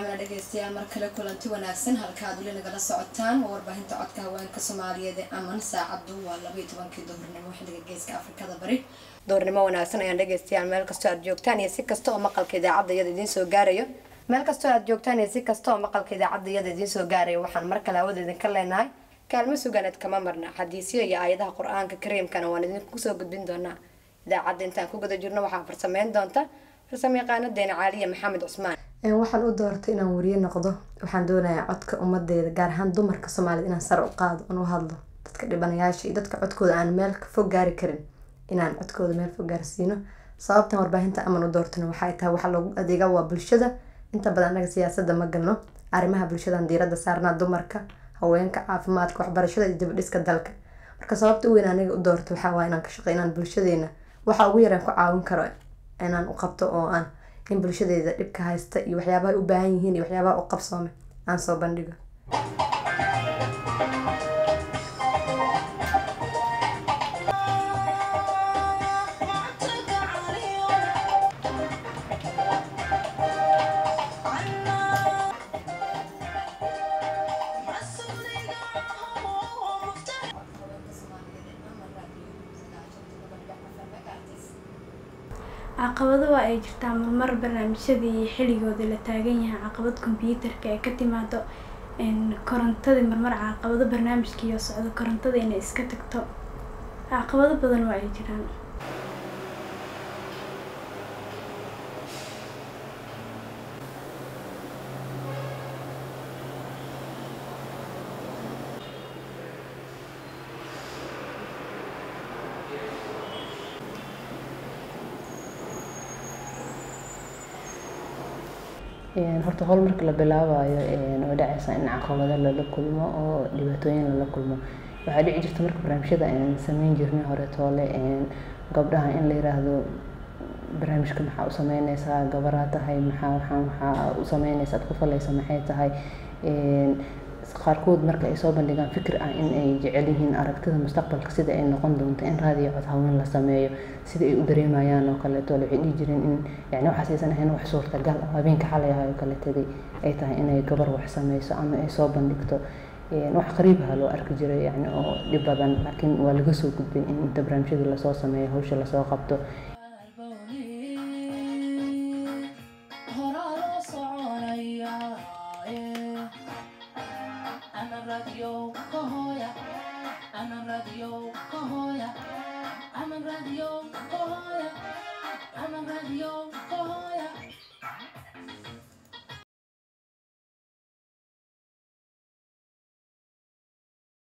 salaamna dhageystayaal mar kale kulanti wanaagsan halkaad weli nagala socotaan warbaahinta codka haweenka Soomaaliyeed ee aman saacadu waa 12 duhurnimo xilliga geeska Afrikada bari duhurnimo wanaagsan ayaan dhageystayaal meel kasta aad joogtaan iyo si kasta oo maqalka idaacadda idin soo gaarayo meel kasta aad joogtaan iyo si kasta oo maqalka idaacadda idin soo gaarayo waxaan mar kale awoodeed idin ka leenahay kaalmo suganad kama marna xadiisiyo iyo aayadaha Quraanka Kariimkana waan idin ku soo gudbin doonaa idaacadda intaan ku guda jirno waxaan farsameyn doontaa farsamayaqaanadeena Caaliya Maxamed Cusmaan waxaan u doortay inaan wariye noqdo waxaan doonayaa codka ummadeeda gaar ahaan dumarka Soomaaliyeed inaan sar u qaado oo u hadlo dadka dhibanayaasha iyo dadka codkooda aan meel ka fog gaari karin inaan codkooda meel fog gaarsiino sababtan warbaahinta aman u doortana waxay tahay waxa lagu adeega waa bulshada inta badan anaga siyaasadda ma galno arrimaha bulshada diiradda saarnaa dumarka haweenka caafimaadka waxbarashada iyo dibadhiska dalka marka sababta weyn aniga u doortay waxa waa inaan ka shaqeynaan bulshadeena waxa ugu yaraan ku caawin karo inaan u qabto oo aan in bulshadeeda dhibka haysta iyo waxyaabaha u baahan yihiin iyo waxyaabaha u qabsoome aan soo bandhigo caqabado waa ay jirtaa marmar barnaamijyadii xilligooda la taagan yahay caqabad kombiyuutarka ee ka timaado korontada marmar caqabado barnaamijkiiyo socdo korontada inay iska tagto caqabado badan waa ay jiraan horta hol marka la bilaabayo oo dhacaysa in caqabado la kulmo oo dhibaatooyin la kulmo waxa dhici jirta marka barnaamijyada aan sameyn jirnay hore toole gabdhaha in la yiraahdo barnaamijka maxaa u sameynaysaa gabar tahay maxaa u sameynaysaa ku falaysa maxay tahay qaarkood marka ay soo bandhigaan fikir ah in ay jecel yihiin aragtida mustaqbalka sida ay noqon doonto in raadiyo cod haween la sameeyo sida ay u dareemayaan oo kale waxay dhici jireen in yani waxa aysan ahayn wax suurtagal ah habeenka xalay ah oo kale tagay ay tahay inay gabar wax sameyso ama ay soo bandhigto wax qariib ah loo arki jiray yani oo dhib badan laakiin waa laga soo gudbay in inta barnaamijyada la soo sameeyo hawsha la soo qabto I'm a radio